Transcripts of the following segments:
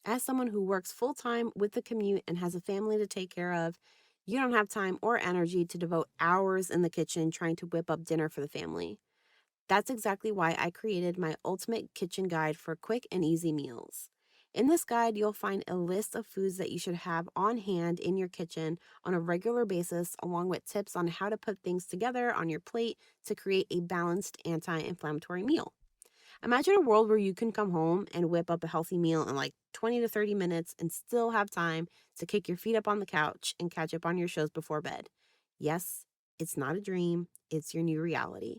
As someone who works full-time with the commute and has a family to take care of, you don't have time or energy to devote hours in the kitchen trying to whip up dinner for the family. That's exactly why I created my ultimate kitchen guide for quick and easy meals. In this guide, you'll find a list of foods that you should have on hand in your kitchen on a regular basis, along with tips on how to put things together on your plate to create a balanced anti inflammatory meal. Imagine a world where you can come home and whip up a healthy meal in like 20 to 30 minutes and still have time to kick your feet up on the couch and catch up on your shows before bed. Yes, it's not a dream, it's your new reality.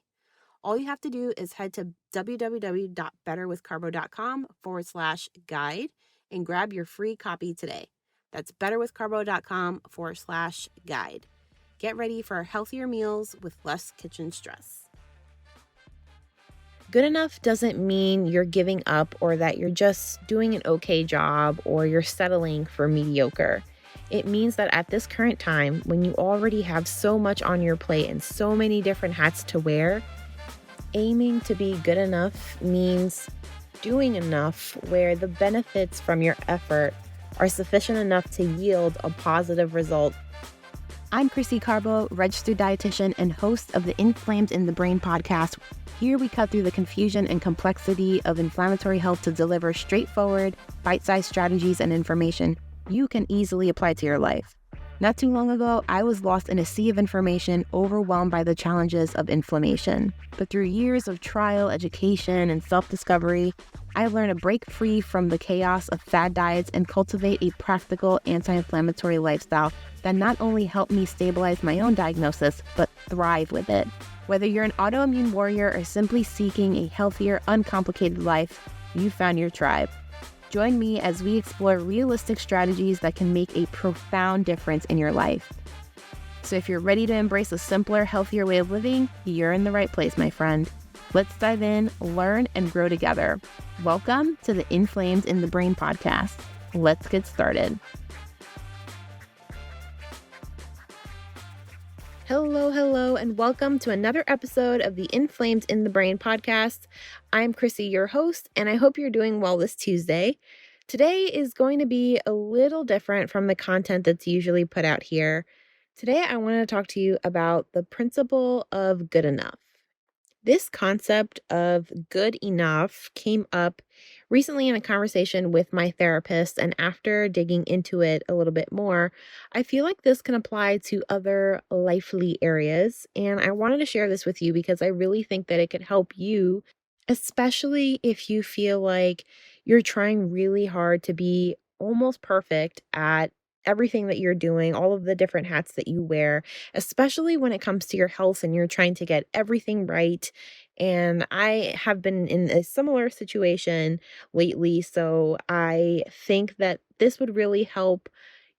All you have to do is head to www.betterwithcarbo.com/guide and grab your free copy today. That's betterwithcarbo.com/guide. Get ready for healthier meals with less kitchen stress. Good enough doesn't mean you're giving up or that you're just doing an okay job or you're settling for mediocre. It means that at this current time, when you already have so much on your plate and so many different hats to wear, aiming to be good enough means doing enough where the benefits from your effort are sufficient enough to yield a positive result. I'm Krissy Carbo, registered dietitian and host of the Inflamed in the Brain podcast. Here we cut through the confusion and complexity of inflammatory health to deliver straightforward, bite-sized strategies and information you can easily apply to your life. Not too long ago, I was lost in a sea of information, overwhelmed by the challenges of inflammation. But through years of trial, education, and self-discovery, I learned to break free from the chaos of fad diets and cultivate a practical anti-inflammatory lifestyle that not only helped me stabilize my own diagnosis, but thrive with it. Whether you're an autoimmune warrior or simply seeking a healthier, uncomplicated life, you found your tribe. Join me as we explore realistic strategies that can make a profound difference in your life. So if you're ready to embrace a simpler, healthier way of living, you're in the right place, my friend. Let's dive in, learn, and grow together. Welcome to the Inflamed in the Brain podcast. Let's get started. Hello, and welcome to another episode of the Inflamed in the Brain podcast. I'm Krissy, your host, and I hope you're doing well this Tuesday. Today is going to be a little different from the content that's usually put out here. Today, I want to talk to you about the principle of good enough. This concept of good enough came up recently in a conversation with my therapist, and after digging into it a little bit more, I feel like this can apply to other lifely areas. And I wanted to share this with you because I really think that it could help you, especially if you feel like you're trying really hard to be almost perfect at everything that you're doing, all of the different hats that you wear, especially when it comes to your health and you're trying to get everything right. And I have been in a similar situation lately. So I think that this would really help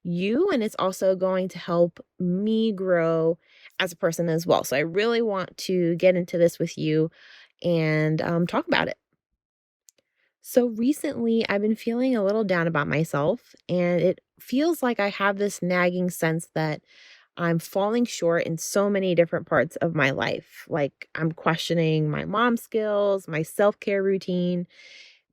you. And it's also going to help me grow as a person as well. So I really want to get into this with you and talk about it. So recently, I've been feeling a little down about myself, and it feels like I have this nagging sense that I'm falling short in so many different parts of my life. Like I'm questioning my mom skills, my self care routine,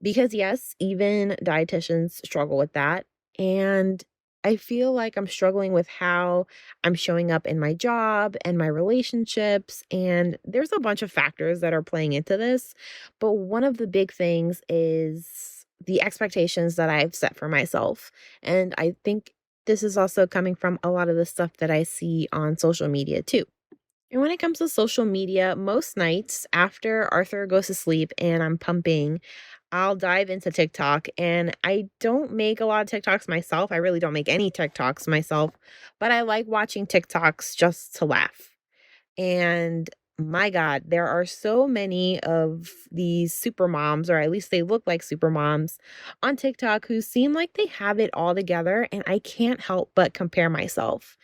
because yes, even dietitians struggle with that. And I feel like I'm struggling with how I'm showing up in my job and my relationships. And there's a bunch of factors that are playing into this. But one of the big things is the expectations that I've set for myself. And I think this is also coming from a lot of the stuff that I see on social media too. And when it comes to social media, most nights after Arthur goes to sleep and I'm pumping, I'll dive into TikTok. And I don't make a lot of TikToks myself. I really don't make any TikToks myself, but I like watching TikToks just to laugh. And my God, there are so many of these super moms, or at least they look like super moms on TikTok who seem like they have it all together. And I can't help but compare myself.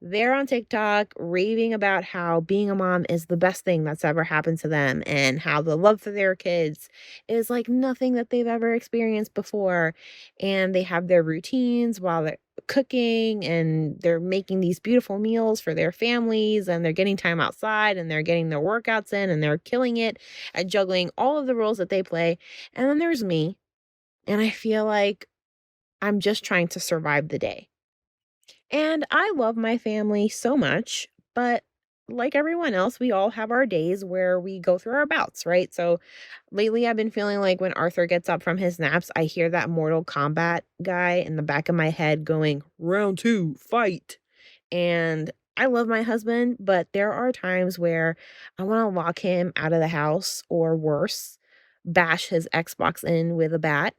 They're on TikTok raving about how being a mom is the best thing that's ever happened to them and how the love for their kids is like nothing that they've ever experienced before. And they have their routines while they're cooking and they're making these beautiful meals for their families and they're getting time outside and they're getting their workouts in and they're killing it at juggling all of the roles that they play. And then there's me. And I feel like I'm just trying to survive the day. And I love my family so much, but like everyone else, we all have our days where we go through our bouts, right? So lately I've been feeling like when Arthur gets up from his naps, I hear that Mortal Kombat guy in the back of my head going, "Round two, fight." And I love my husband, but there are times where I want to lock him out of the house or worse, bash his Xbox in with a bat.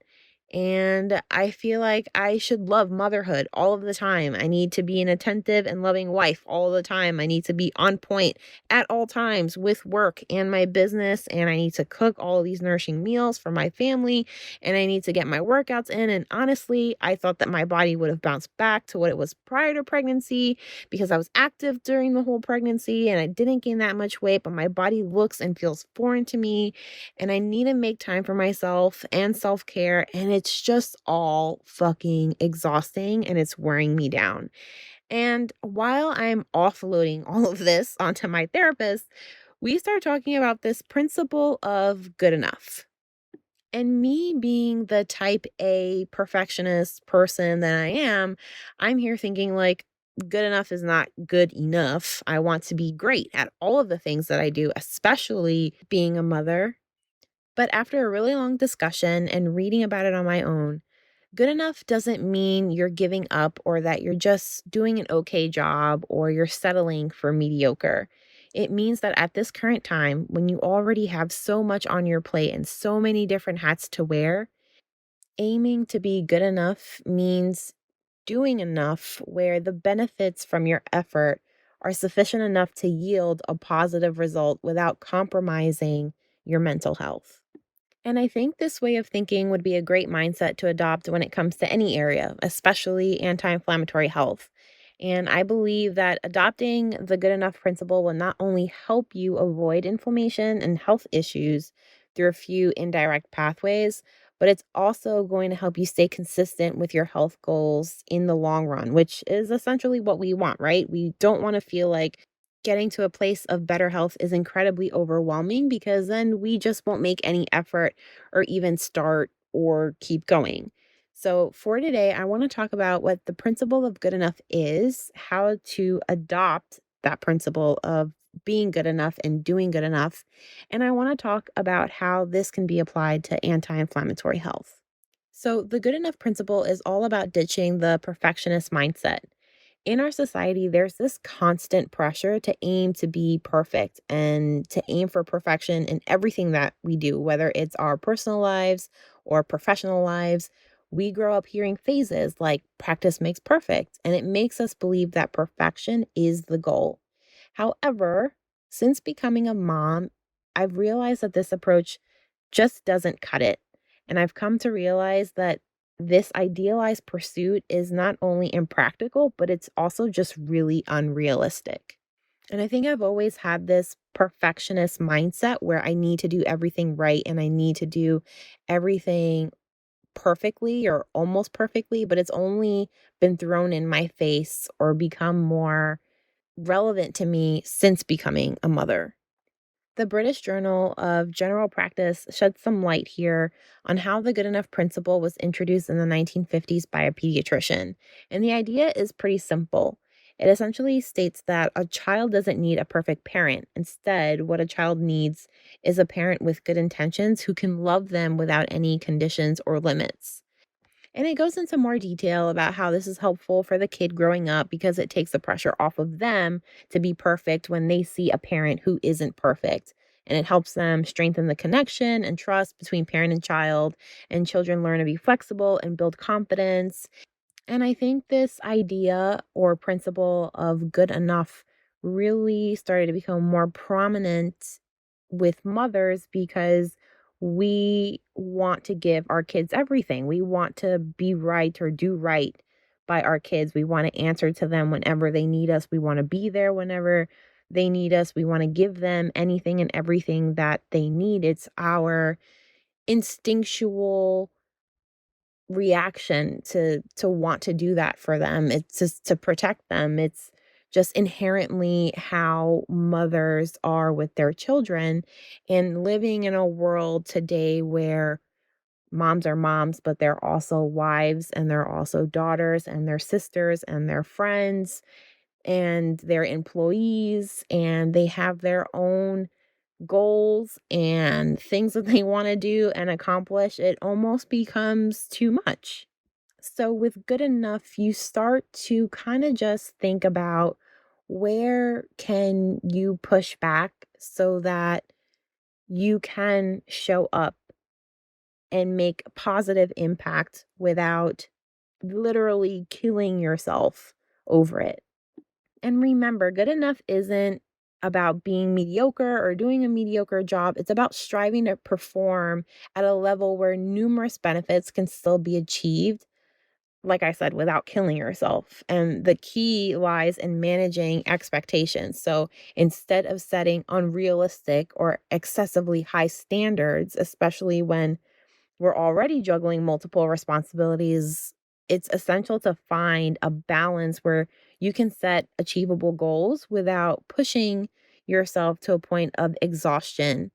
And I feel like I should love motherhood all of the time. I need to be an attentive and loving wife all the time. I need to be on point at all times with work and my business. And I need to cook all of these nourishing meals for my family. And I need to get my workouts in. And honestly, I thought that my body would have bounced back to what it was prior to pregnancy because I was active during the whole pregnancy and I didn't gain that much weight, but my body looks and feels foreign to me. And I need to make time for myself and self care. And it's just all fucking exhausting and it's wearing me down. And while I'm offloading all of this onto my therapist, we start talking about this principle of good enough. And me being the type A perfectionist person that I am, I'm here thinking like, good enough is not good enough. I want to be great at all of the things that I do, especially being a mother. But after a really long discussion and reading about it on my own, good enough doesn't mean you're giving up or that you're just doing an okay job or you're settling for mediocre. It means that at this current time, when you already have so much on your plate and so many different hats to wear, aiming to be good enough means doing enough where the benefits from your effort are sufficient enough to yield a positive result without compromising your mental health. And I think this way of thinking would be a great mindset to adopt when it comes to any area, especially anti inflammatory health. And I believe that adopting the good enough principle will not only help you avoid inflammation and health issues through a few indirect pathways, but it's also going to help you stay consistent with your health goals in the long run, which is essentially what we want, right? We don't want to feel like getting to a place of better health is incredibly overwhelming because then we just won't make any effort or even start or keep going. So, for today, I want to talk about what the principle of good enough is, how to adopt that principle of being good enough and doing good enough. And I want to talk about how this can be applied to anti inflammatory health. So, the good enough principle is all about ditching the perfectionist mindset. In our society, there's this constant pressure to aim to be perfect and to aim for perfection in everything that we do, whether it's our personal lives or professional lives. We grow up hearing phrases like practice makes perfect, and it makes us believe that perfection is the goal. However, since becoming a mom, I've realized that this approach just doesn't cut it. And I've come to realize that this idealized pursuit is not only impractical, but it's also just really unrealistic. And I think I've always had this perfectionist mindset where I need to do everything right and I need to do everything perfectly or almost perfectly, but it's only been thrown in my face or become more relevant to me since becoming a mother. The British Journal of General Practice sheds some light here on how the good enough principle was introduced in the 1950s by a pediatrician. And the idea is pretty simple. It essentially states that a child doesn't need a perfect parent. Instead, what a child needs is a parent with good intentions who can love them without any conditions or limits. And it goes into more detail about how this is helpful for the kid growing up because it takes the pressure off of them to be perfect when they see a parent who isn't perfect. And it helps them strengthen the connection and trust between parent and child, and children learn to be flexible and build confidence. And I think this idea or principle of good enough really started to become more prominent with mothers because we want to give our kids everything. We want to be right or do right by our kids. We want to answer to them whenever they need us. We want to be there whenever they need us. We want to give them anything and everything that they need. It's our instinctual reaction to want to do that for them. It's just to protect them. It's just inherently how mothers are with their children and living in a world today where moms are moms, but they're also wives and they're also daughters and they're sisters and they're friends and they're employees and they have their own goals and things that they want to do and accomplish. It almost becomes too much. So, with good enough, you start to kind of just think about where can you push back so that you can show up and make positive impact without literally killing yourself over it. And remember, good enough isn't about being mediocre or doing a mediocre job. It's about striving to perform at a level where numerous benefits can still be achieved, like I said, without killing yourself. And the key lies in managing expectations. So instead of setting unrealistic or excessively high standards, especially when we're already juggling multiple responsibilities, it's essential to find a balance where you can set achievable goals without pushing yourself to a point of exhaustion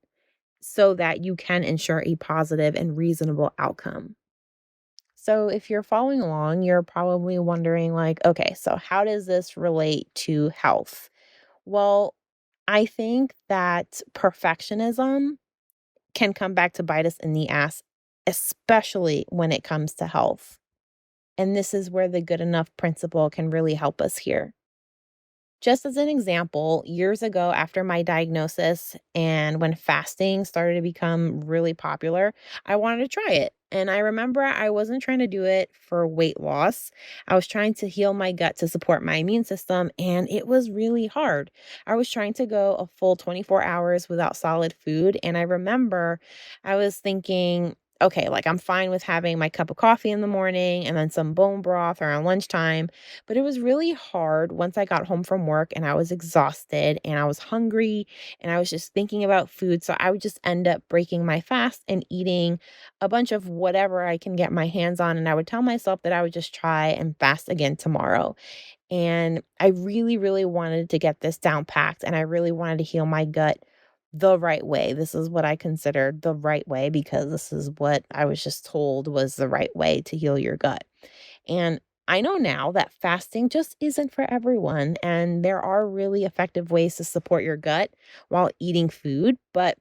so that you can ensure a positive and reasonable outcome. So, if you're following along, you're probably wondering, like, okay, so how does this relate to health? Well, I think that perfectionism can come back to bite us in the ass, especially when it comes to health. And this is where the good enough principle can really help us here. Just as an example, years ago after my diagnosis and when fasting started to become really popular, I wanted to try it. And I remember I wasn't trying to do it for weight loss. I was trying to heal my gut to support my immune system, and it was really hard. I was trying to go a full 24 hours without solid food. And I remember I was thinking, okay, like I'm fine with having my cup of coffee in the morning and then some bone broth around lunchtime. But it was really hard once I got home from work and I was exhausted and I was hungry and I was just thinking about food. So I would just end up breaking my fast and eating a bunch of whatever I can get my hands on. And I would tell myself that I would just try and fast again tomorrow. And I really, really wanted to get this down packed and I really wanted to heal my gut the right way. This is what I considered the right way because this is what I was just told was the right way to heal your gut. And I know now that fasting just isn't for everyone. And there are really effective ways to support your gut while eating food. But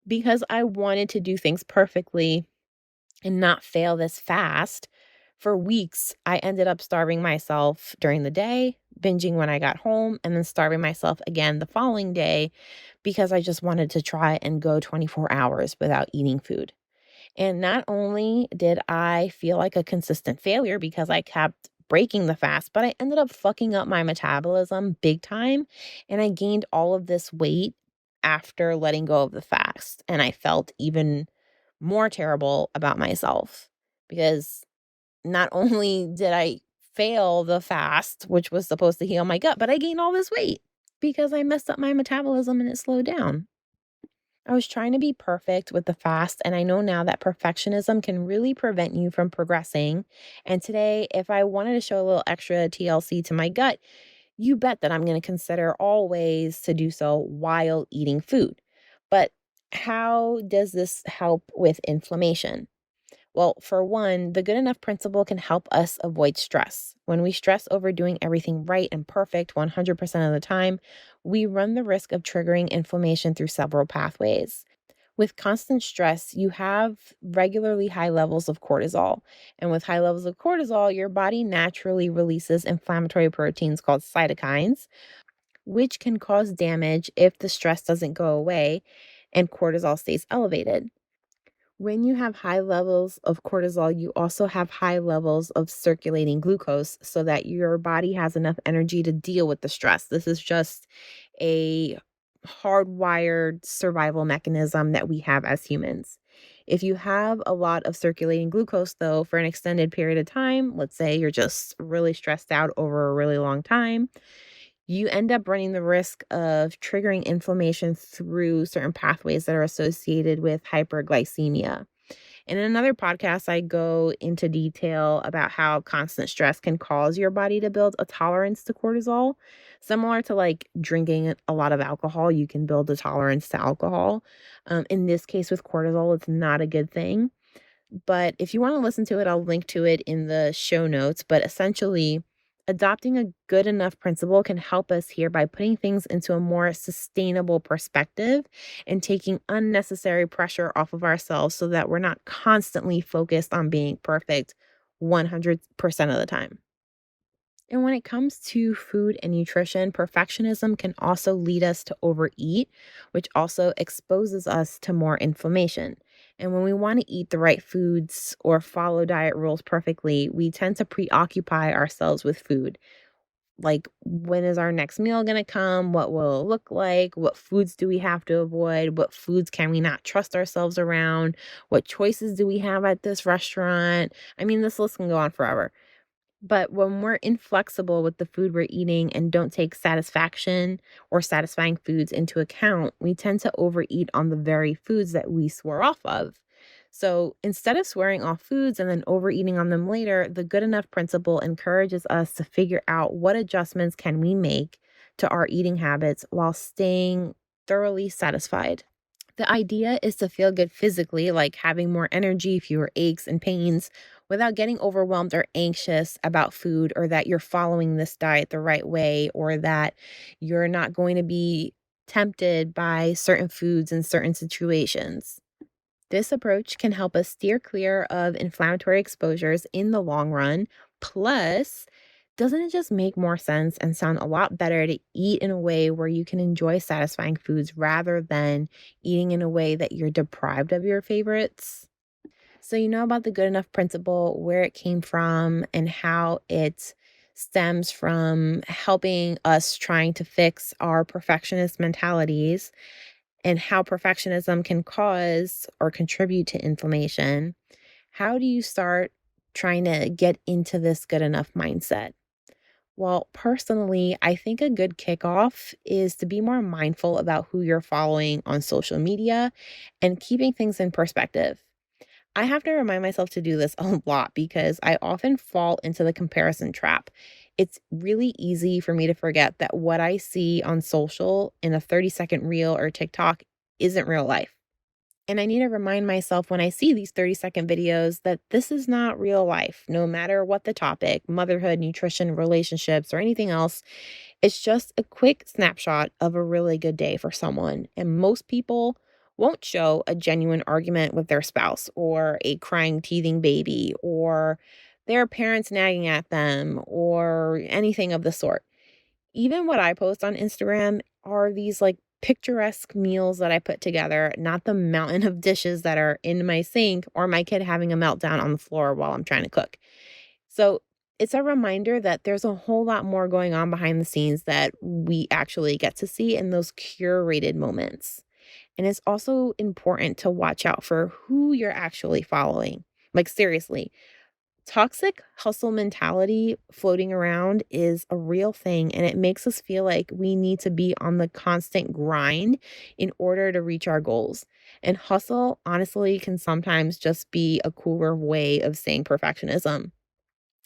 because I wanted to do things perfectly and not fail this fast, for weeks, I ended up starving myself during the day, binging when I got home, and then starving myself again the following day because I just wanted to try and go 24 hours without eating food. And not only did I feel like a consistent failure because I kept breaking the fast, but I ended up fucking up my metabolism big time. And I gained all of this weight after letting go of the fast. And I felt even more terrible about myself because not only did I fail the fast, which was supposed to heal my gut, but I gained all this weight because I messed up my metabolism and it slowed down. I was trying to be perfect with the fast, and I know now that perfectionism can really prevent you from progressing. And today, if I wanted to show a little extra TLC to my gut, you bet that I'm going to consider all ways to do so while eating food. But how does this help with inflammation? Well, for one, the good enough principle can help us avoid stress. When we stress over doing everything right and perfect 100% of the time, we run the risk of triggering inflammation through several pathways. With constant stress, you have regularly high levels of cortisol. And with high levels of cortisol, your body naturally releases inflammatory proteins called cytokines, which can cause damage if the stress doesn't go away and cortisol stays elevated. When you have high levels of cortisol, you also have high levels of circulating glucose so that your body has enough energy to deal with the stress. This is just a hardwired survival mechanism that we have as humans. If you have a lot of circulating glucose, though, for an extended period of time, let's say you're just really stressed out over a really long time, you end up running the risk of triggering inflammation through certain pathways that are associated with hyperglycemia. And in another podcast, I go into detail about how constant stress can cause your body to build a tolerance to cortisol. Similar to like drinking a lot of alcohol, you can build a tolerance to alcohol. In this case, with cortisol, it's not a good thing. But if you want to listen to it, I'll link to it in the show notes. But essentially, adopting a good enough principle can help us here by putting things into a more sustainable perspective and taking unnecessary pressure off of ourselves so that we're not constantly focused on being perfect 100% of the time. And when it comes to food and nutrition, perfectionism can also lead us to overeat, which also exposes us to more inflammation. And when we want to eat the right foods or follow diet rules perfectly, we tend to preoccupy ourselves with food. Like, when is our next meal going to come? What will it look like? What foods do we have to avoid? What foods can we not trust ourselves around? What choices do we have at this restaurant? I mean, this list can go on forever. But when we're inflexible with the food we're eating and don't take satisfaction or satisfying foods into account, we tend to overeat on the very foods that we swore off of. So instead of swearing off foods and then overeating on them later, the good enough principle encourages us to figure out what adjustments can we make to our eating habits while staying thoroughly satisfied. The idea is to feel good physically, like having more energy, fewer aches and pains, without getting overwhelmed or anxious about food, or that you're following this diet the right way, or that you're not going to be tempted by certain foods in certain situations. This approach can help us steer clear of inflammatory exposures in the long run. Plus, doesn't it just make more sense and sound a lot better to eat in a way where you can enjoy satisfying foods rather than eating in a way that you're deprived of your favorites? So, you know about the good enough principle, where it came from, and how it stems from helping us trying to fix our perfectionist mentalities and how perfectionism can cause or contribute to inflammation. How do you start trying to get into this good enough mindset? Well, personally, I think a good kickoff is to be more mindful about who you're following on social media and keeping things in perspective. I have to remind myself to do this a lot because I often fall into the comparison trap. It's really easy for me to forget that what I see on social in a 30-second reel or TikTok isn't real life. And I need to remind myself when I see these 30-second videos that this is not real life, no matter what the topic, motherhood, nutrition, relationships, or anything else. It's just a quick snapshot of a really good day for someone. And most people won't show a genuine argument with their spouse, or a crying, teething baby, or their parents nagging at them, or anything of the sort. Even what I post on Instagram are these like picturesque meals that I put together, not the mountain of dishes that are in my sink or my kid having a meltdown on the floor while I'm trying to cook. So it's a reminder that there's a whole lot more going on behind the scenes that we actually get to see in those curated moments. And it's also important to watch out for who you're actually following. Like, seriously, toxic hustle mentality floating around is a real thing, and it makes us feel like we need to be on the constant grind in order to reach our goals. And hustle, honestly, can sometimes just be a cooler way of saying perfectionism.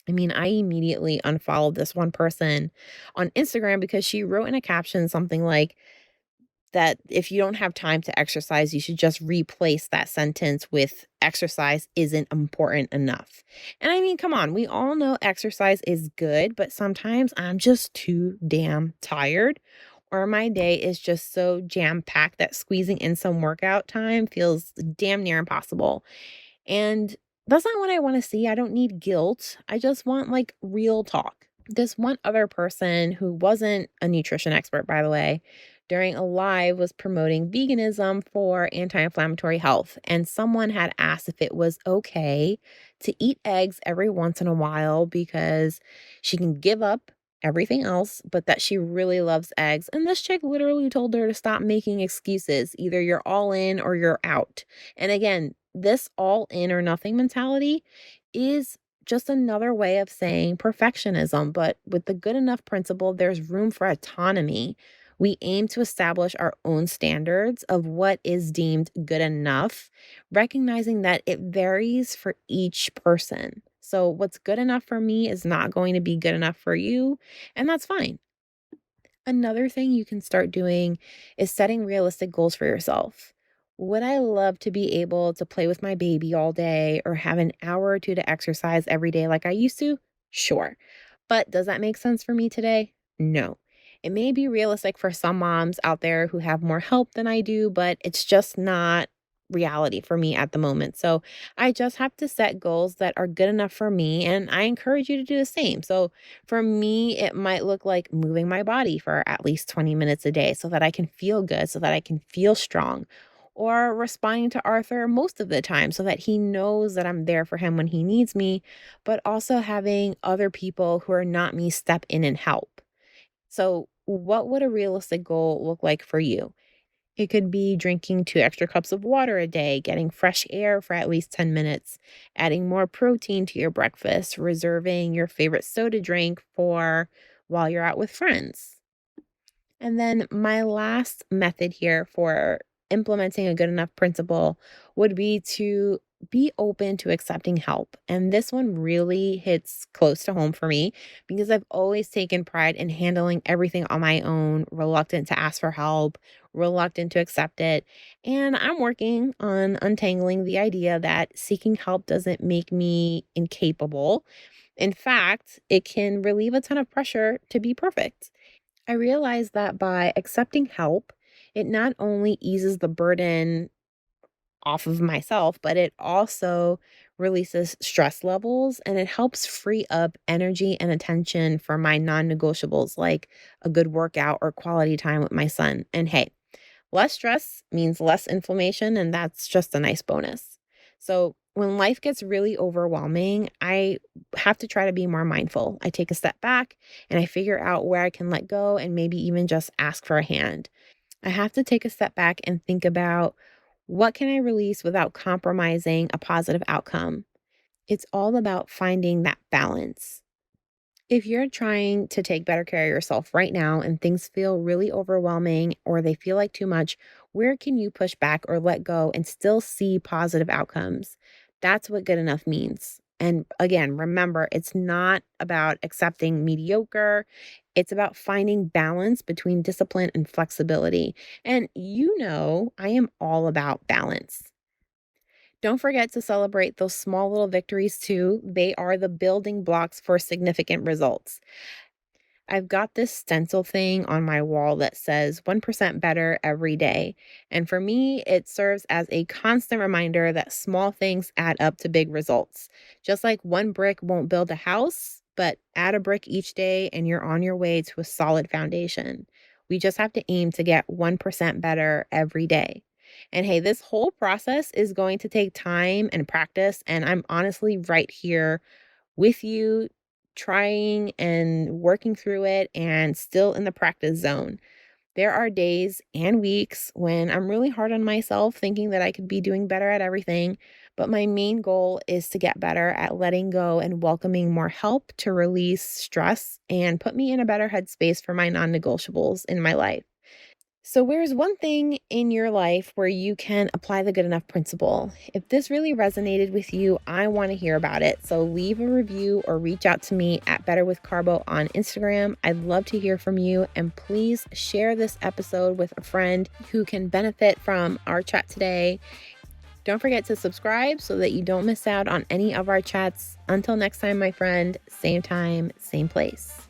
I mean, I immediately unfollowed this one person on Instagram because she wrote in a caption something like, that if you don't have time to exercise, you should just replace that sentence with exercise isn't important enough. And I mean, come on, we all know exercise is good, but sometimes I'm just too damn tired, or my day is just so jam packed that squeezing in some workout time feels damn near impossible. And that's not what I want to see. I don't need guilt. I just want like real talk. This one other person, who wasn't a nutrition expert, by the way, during a live was promoting veganism for anti-inflammatory health. And someone had asked if it was okay to eat eggs every once in a while because she can give up everything else, but that she really loves eggs. And this chick literally told her to stop making excuses. Either you're all in or you're out. And again, this all in or nothing mentality is just another way of saying perfectionism. But with the good enough principle, there's room for autonomy. We aim to establish our own standards of what is deemed good enough, recognizing that it varies for each person. So, what's good enough for me is not going to be good enough for you, and that's fine. Another thing you can start doing is setting realistic goals for yourself. Would I love to be able to play with my baby all day or have an hour or two to exercise every day like I used to? Sure. But does that make sense for me today? No. It may be realistic for some moms out there who have more help than I do, but it's just not reality for me at the moment. So I just have to set goals that are good enough for me. And I encourage you to do the same. So for me, it might look like moving my body for at least 20 minutes a day so that I can feel good, so that I can feel strong, or responding to Arthur most of the time so that he knows that I'm there for him when he needs me, but also having other people who are not me step in and help. So, what would a realistic goal look like for you? It could be drinking 2 extra cups of water a day, getting fresh air for at least 10 minutes, adding more protein to your breakfast, reserving your favorite soda drink for while you're out with friends. And then my last method here for implementing a good enough principle would be to be open to accepting help. And this one really hits close to home for me because I've always taken pride in handling everything on my own, reluctant to ask for help, reluctant to accept it. And I'm working on untangling the idea that seeking help doesn't make me incapable. In fact, it can relieve a ton of pressure to be perfect. I realized that by accepting help, it not only eases the burden off of myself, but it also releases stress levels and it helps free up energy and attention for my non negotiables like a good workout or quality time with my son. And hey, less stress means less inflammation, and that's just a nice bonus. So, when life gets really overwhelming, I have to try to be more mindful. I take a step back and I figure out where I can let go and maybe even just ask for a hand. I have to take a step back and think about what can I release without compromising a positive outcome. It's all about finding that balance. If you're trying to take better care of yourself right now and things feel really overwhelming or they feel like too much, where can you push back or let go and still see positive outcomes? That's what good enough means. And again, remember, it's not about accepting mediocre. It's about finding balance between discipline and flexibility. And I am all about balance. Don't forget to celebrate those small little victories too. They are the building blocks for significant results. I've got this stencil thing on my wall that says 1% better every day. And for me, it serves as a constant reminder that small things add up to big results. Just like one brick won't build a house, but add a brick each day and you're on your way to a solid foundation. We just have to aim to get 1% better every day. And hey, this whole process is going to take time and practice. And I'm honestly right here with you, trying and working through it and still in the practice zone. There are days and weeks when I'm really hard on myself, thinking that I could be doing better at everything. But my main goal is to get better at letting go and welcoming more help to release stress and put me in a better headspace for my non negotiables in my life. So, where's one thing in your life where you can apply the good enough principle? If this really resonated with you, I want to hear about it. So, leave a review or reach out to me at Better with Carbo on Instagram. I'd love to hear from you. And please share this episode with a friend who can benefit from our chat today. Don't forget to subscribe so that you don't miss out on any of our chats. Until next time, my friend, same time, same place.